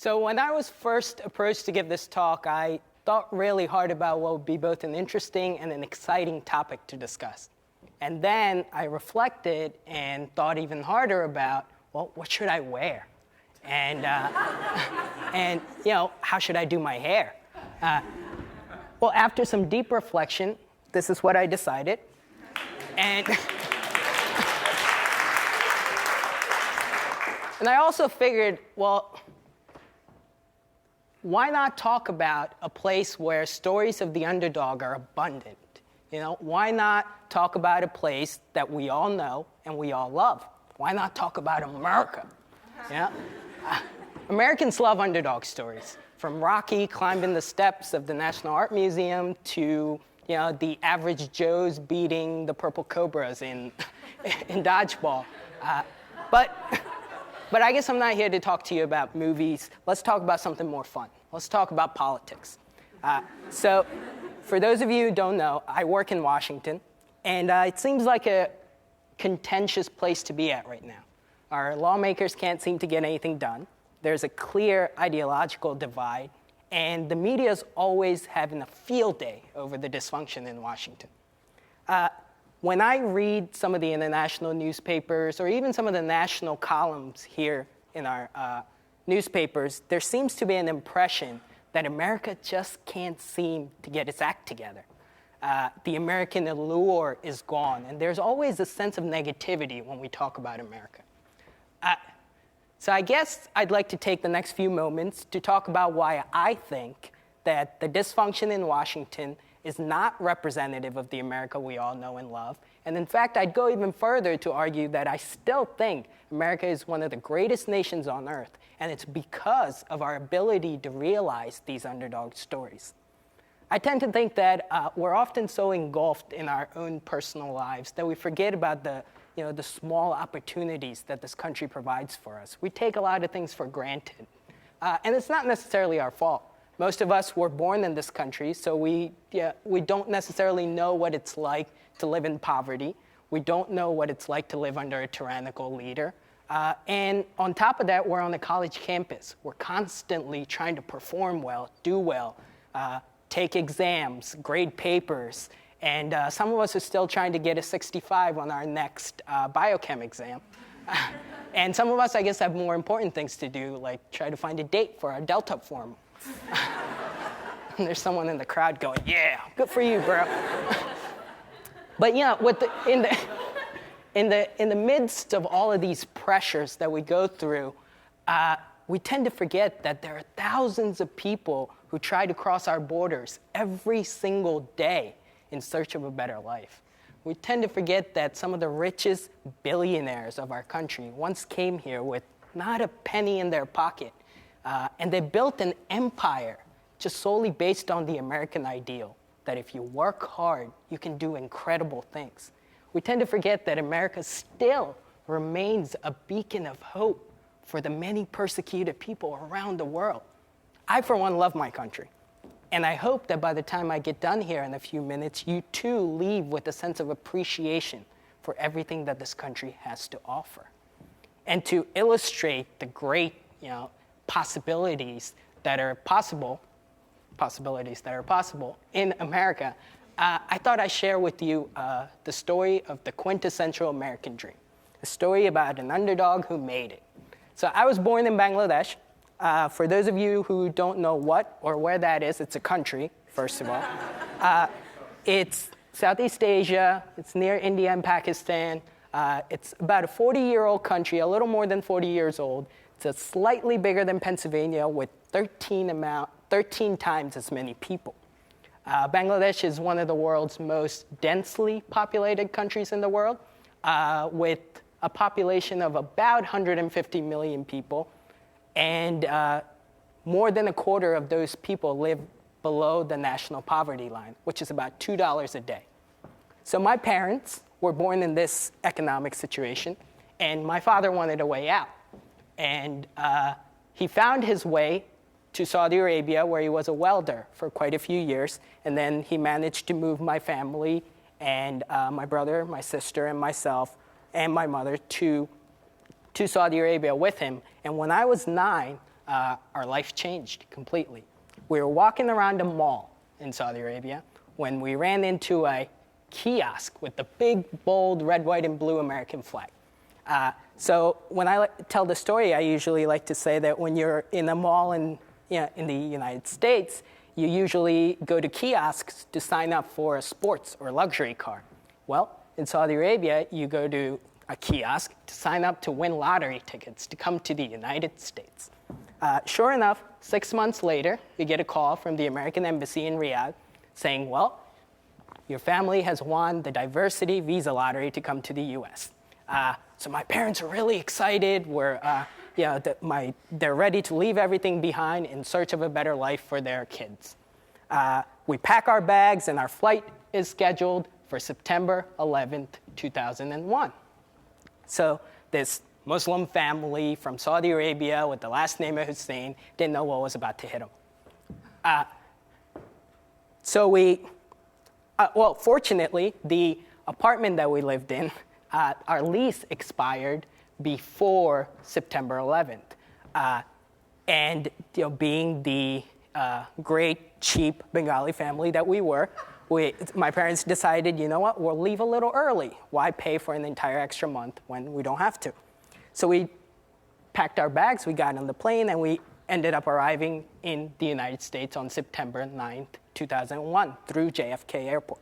So when I was first approached to give this talk, I thought really hard about what would be both an interesting and an exciting topic to discuss. And then I reflected and thought even harder about, well, what should I wear? And, how should I do my hair? Well, after some deep reflection, this is what I decided. And and I also figured, well, why not talk about a place where stories of the underdog are abundant? Why not talk about a place that we all know and we all love? Why not talk about America? Americans love underdog stories, from Rocky climbing the steps of the National Art Museum to the average Joes beating the purple cobras in dodgeball. But I guess I'm not here to talk to you about movies. Let's talk about something more fun. Let's talk about politics. So for those of you who don't know, I work in Washington, and it seems like a contentious place to be at right now. Our lawmakers can't seem to get anything done. There's a clear ideological divide, and the media is always having a field day over the dysfunction in Washington. When I read some of the international newspapers or even some of the national columns here in our newspapers, there seems to be an impression that America just can't seem to get its act together. The American allure is gone, and there's always a sense of negativity when we talk about America. So I guess I'd like to take the next few moments to talk about why I think that the dysfunction in Washington is not representative of the America we all know and love. And in fact, I'd go even further to argue that I still think America is one of the greatest nations on earth, and it's because of our ability to realize these underdog stories. I tend to think that we're often so engulfed in our own personal lives that we forget about the small opportunities that this country provides for us. We take a lot of things for granted. And it's not necessarily our fault. Most of us were born in this country, so we don't necessarily know what it's like to live in poverty. We don't know what it's like to live under a tyrannical leader. And on top of that, we're on a college campus. We're constantly trying to perform well, do well, take exams, grade papers, and some of us are still trying to get a 65 on our next biochem exam. And some of us, I guess, have more important things to do, like try to find a date for our Delta form. And there's someone in the crowd going, yeah, good for you, bro. But in the midst of all of these pressures that we go through, we tend to forget that there are thousands of people who try to cross our borders every single day in search of a better life. We tend to forget that some of the richest billionaires of our country once came here with not a penny in their pocket, and they built an empire just solely based on the American ideal, that if you work hard, you can do incredible things. We tend to forget that America still remains a beacon of hope for the many persecuted people around the world. I, for one, love my country. And I hope that by the time I get done here in a few minutes, you too leave with a sense of appreciation for everything that this country has to offer. And to illustrate the great, possibilities that are possible in America, I thought I'd share with you the story of the quintessential American dream, a story about an underdog who made it. So I was born in Bangladesh. For those of you who don't know what or where that is, it's a country, first of all. It's Southeast Asia. It's near India and Pakistan. It's about a 40-year-old country, a little more than 40 years old. It's slightly bigger than Pennsylvania with 13 times as many people. Bangladesh is one of the world's most densely populated countries in the world, with a population of about 150 million people. And more than a quarter of those people live below the national poverty line, which is about $2 a day. So my parents were born in this economic situation, and my father wanted a way out. And he found his way to Saudi Arabia, where he was a welder for quite a few years. And then he managed to move my family and my brother, my sister, and myself, and my mother to Saudi Arabia with him. And when I was 9, our life changed completely. We were walking around a mall in Saudi Arabia when we ran into a kiosk with the big, bold red, white, and blue American flag. So when I tell the story, I usually like to say that when you're in a mall in the United States, you usually go to kiosks to sign up for a sports or luxury car. Well, in Saudi Arabia, you go to a kiosk to sign up to win lottery tickets to come to the United States. Sure enough, 6 months later, we get a call from the American Embassy in Riyadh saying, well, your family has won the diversity visa lottery to come to the US. So my parents are really excited. They're ready to leave everything behind in search of a better life for their kids. We pack our bags and our flight is scheduled for September 11th, 2001. So this Muslim family from Saudi Arabia with the last name of Hossain didn't know what was about to hit them. Fortunately, the apartment that we lived in, our lease expired before September 11th. Being the great, cheap Bengali family that we were, my parents decided, you know what, we'll leave a little early. Why pay for an entire extra month when we don't have to? So we packed our bags, we got on the plane, and we ended up arriving in the United States on September 9th, 2001 through JFK Airport.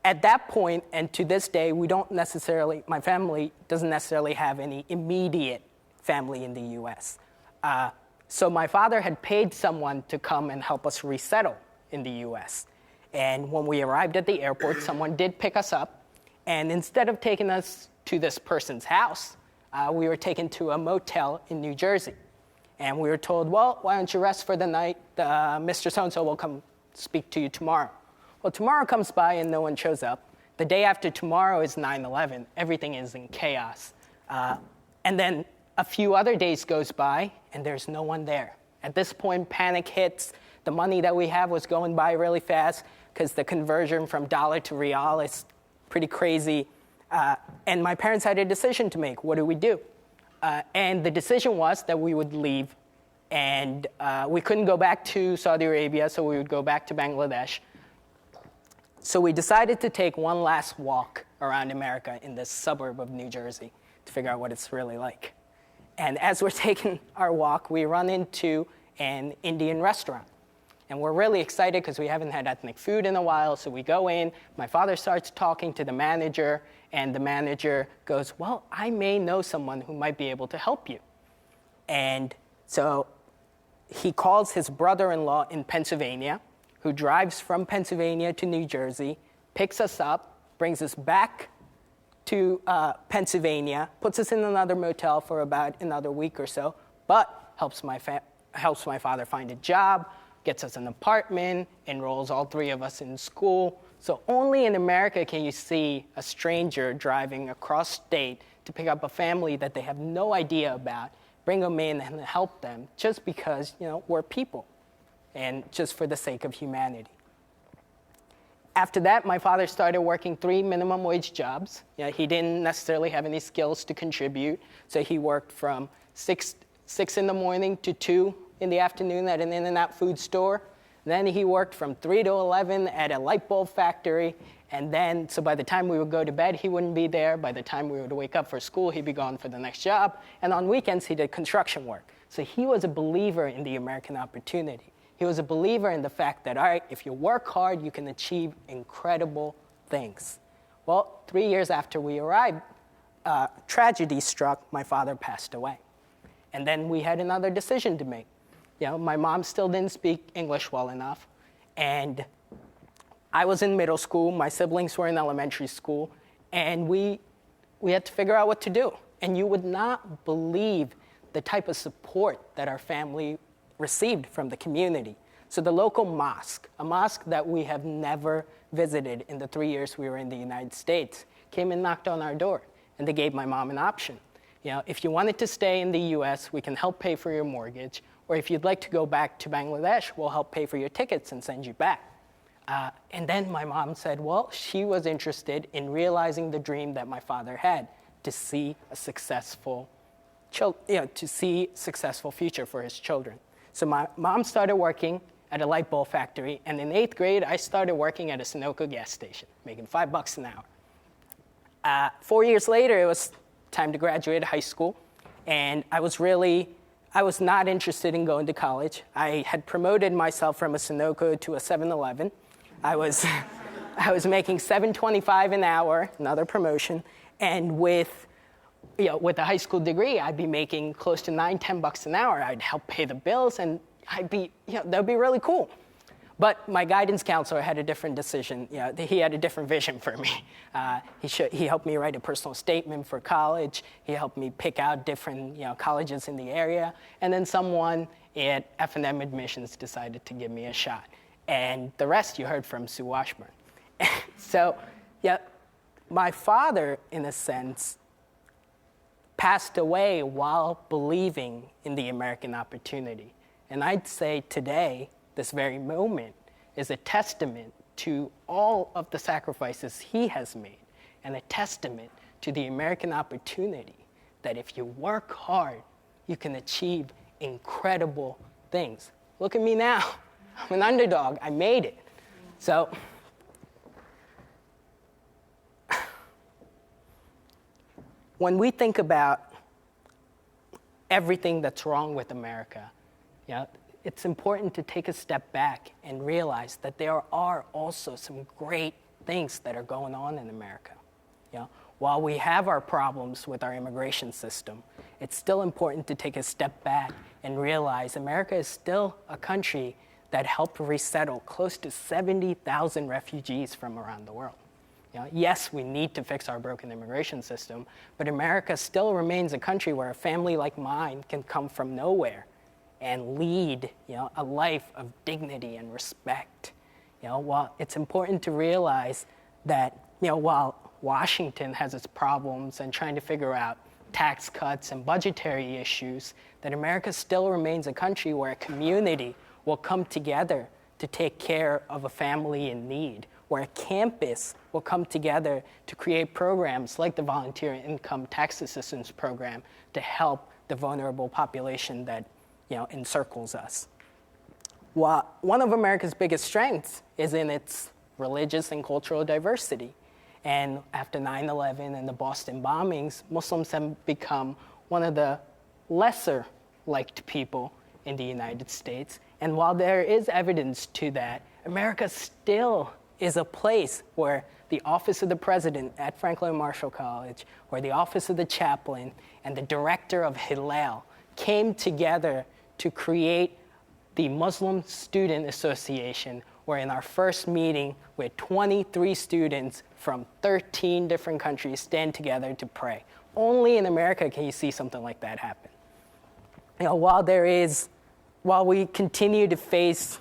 At that point, and to this day, my family doesn't necessarily have any immediate family in the US. So my father had paid someone to come and help us resettle in the US. And when we arrived at the airport, someone did pick us up. And instead of taking us to this person's house, we were taken to a motel in New Jersey. And we were told, well, why don't you rest for the night? Mr. So-and-so will come speak to you tomorrow. Well, tomorrow comes by and no one shows up. The day after tomorrow is 9/11. Everything is in chaos. And then a few other days goes by and there's no one there. At this point, panic hits. The money that we have was going by really fast because the conversion from dollar to real is pretty crazy. And my parents had a decision to make. What do we do? And the decision was that we would leave. And we couldn't go back to Saudi Arabia, so we would go back to Bangladesh. So we decided to take one last walk around America in this suburb of New Jersey to figure out what it's really like. And as we're taking our walk, we run into an Indian restaurant. And we're really excited because we haven't had ethnic food in a while. So we go in, my father starts talking to the manager, and the manager goes, well, I may know someone who might be able to help you. And so he calls his brother-in-law in Pennsylvania, who drives from Pennsylvania to New Jersey, picks us up, brings us back to Pennsylvania, puts us in another motel for about another week or so, but helps my father find a job, gets us an apartment, enrolls all three of us in school. So only in America can you see a stranger driving across state to pick up a family that they have no idea about, bring them in and help them just because, we're people and just for the sake of humanity. After that, my father started working 3 minimum wage jobs. He didn't necessarily have any skills to contribute, so he worked from 6 in the morning to 2 in the afternoon at an In-N-Out food store. Then he worked from 3 to 11 at a light bulb factory. And then, so by the time we would go to bed, he wouldn't be there. By the time we would wake up for school, he'd be gone for the next job. And on weekends, he did construction work. So he was a believer in the American opportunity. He was a believer in the fact that, all right, if you work hard, you can achieve incredible things. Well, 3 years after we arrived, tragedy struck. My father passed away. And then we had another decision to make. My mom still didn't speak English well enough. And I was in middle school. My siblings were in elementary school. And we had to figure out what to do. And you would not believe the type of support that our family received from the community. So the local mosque, a mosque that we have never visited in the 3 years we were in the United States, came and knocked on our door. And they gave my mom an option. If you wanted to stay in the US, we can help pay for your mortgage. Or if you'd like to go back to Bangladesh, we'll help pay for your tickets and send you back. And then my mom said, well, she was interested in realizing the dream that my father had to see a successful to see successful future for his children. So my mom started working at a light bulb factory, and in 8th grade, I started working at a Sunoco gas station, making $5 an hour. 4 years later, it was time to graduate high school, and I was not interested in going to college. I had promoted myself from a Sunoco to a 7-Eleven. I was making $7.25 an hour, another promotion, and with a high school degree, I'd be making close to $9-10 an hour. I'd help pay the bills, and that would be really cool. But my guidance counselor had a different decision. He had a different vision for me. He helped me write a personal statement for college. He helped me pick out different colleges in the area. And then someone at F&M admissions decided to give me a shot. And the rest you heard from Sue Washburn. So, my father, in a sense, passed away while believing in the American opportunity. And I'd say today, this very moment, is a testament to all of the sacrifices he has made, and a testament to the American opportunity that if you work hard, you can achieve incredible things. Look at me now. I'm an underdog. I made it. So, when we think about everything that's wrong with America, it's important to take a step back and realize that there are also some great things that are going on in America. While we have our problems with our immigration system, it's still important to take a step back and realize America is still a country that helped resettle close to 70,000 refugees from around the world. Yes, we need to fix our broken immigration system, but America still remains a country where a family like mine can come from nowhere and lead a life of dignity and respect. While it's important to realize that while Washington has its problems and trying to figure out tax cuts and budgetary issues, that America still remains a country where a community will come together to take care of a family in need, where a campus will come together to create programs like the Volunteer Income Tax Assistance Program to help the vulnerable population that encircles us. While one of America's biggest strengths is in its religious and cultural diversity. And after 9/11 and the Boston bombings, Muslims have become one of the lesser liked people in the United States. And while there is evidence to that, America still is a place where the office of the president at Franklin and Marshall College, or the office of the chaplain and the director of Hillel came together to create the Muslim Student Association, where in our first meeting, we had 23 students from 13 different countries stand together to pray. Only in America can you see something like that happen. While we continue to face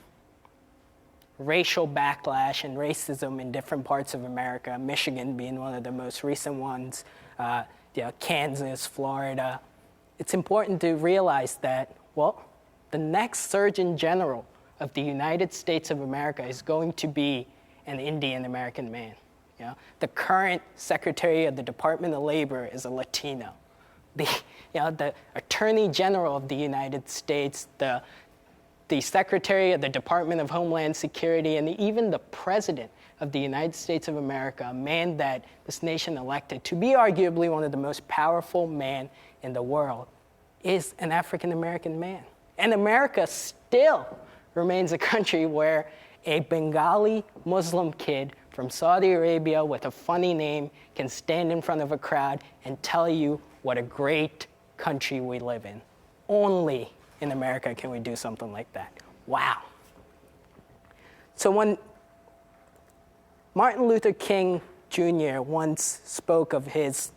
racial backlash and racism in different parts of America, Michigan being one of the most recent ones, Kansas, Florida, it's important to realize that, the next Surgeon General of the United States of America is going to be an Indian American man. The current Secretary of the Department of Labor is a Latino. The Attorney General of the United States, the Secretary of the Department of Homeland Security, and even the President of the United States of America, a man that this nation elected to be arguably one of the most powerful men in the world, is an African American man. And America still remains a country where a Bengali Muslim kid from Saudi Arabia with a funny name can stand in front of a crowd and tell you what a great country we live in. Only in America can we do something like that. Wow. So when Martin Luther King Jr. once spoke of his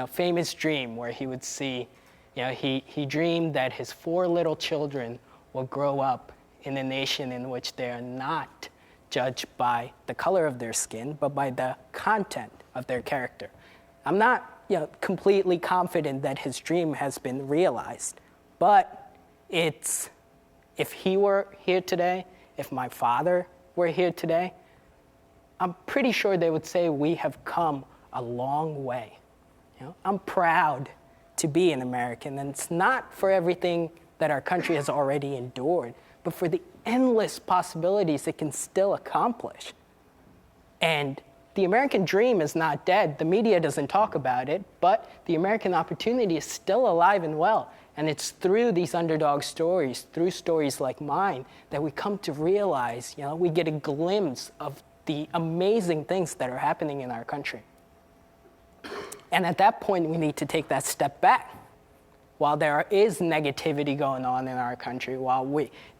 famous dream where he would see, he dreamed that his 4 little children will grow up in a nation in which they are not judged by the color of their skin, but by the content of their character. I'm not completely confident that his dream has been realized, but if he were here today, if my father were here today, I'm pretty sure they would say we have come a long way. I'm proud to be an American. And it's not for everything that our country has already endured, but for the endless possibilities it can still accomplish. And the American dream is not dead. The media doesn't talk about it, but the American opportunity is still alive and well. And it's through these underdog stories, through stories like mine, that we come to realize, we get a glimpse of the amazing things that are happening in our country. And at that point, we need to take that step back. While there is negativity going on in our country, while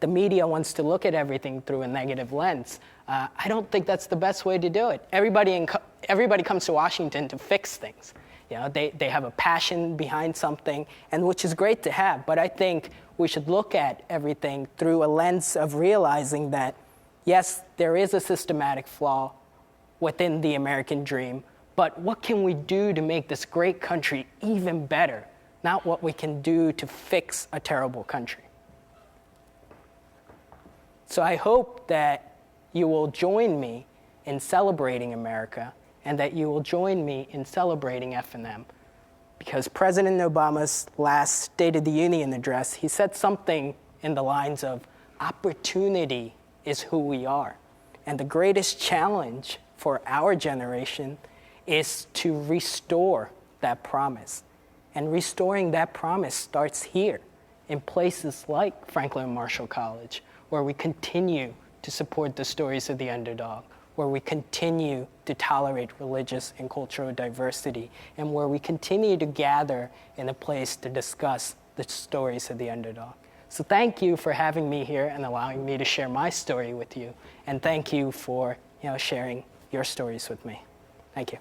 the media wants to look at everything through a negative lens, I don't think that's the best way to do it. Everybody comes to Washington to fix things. They have a passion behind something, and which is great to have. But I think we should look at everything through a lens of realizing that, yes, there is a systematic flaw within the American dream, but what can we do to make this great country even better? Not what we can do to fix a terrible country. So I hope that you will join me in celebrating America, and that you will join me in celebrating F&M. Because President Obama's last State of the Union address, he said something in the lines of, opportunity is who we are. And the greatest challenge for our generation is to restore that promise. And restoring that promise starts here, in places like Franklin and Marshall College, where we continue to support the stories of the underdog, where we continue to tolerate religious and cultural diversity, and where we continue to gather in a place to discuss the stories of the underdog. So thank you for having me here and allowing me to share my story with you. And thank you for sharing your stories with me. Thank you.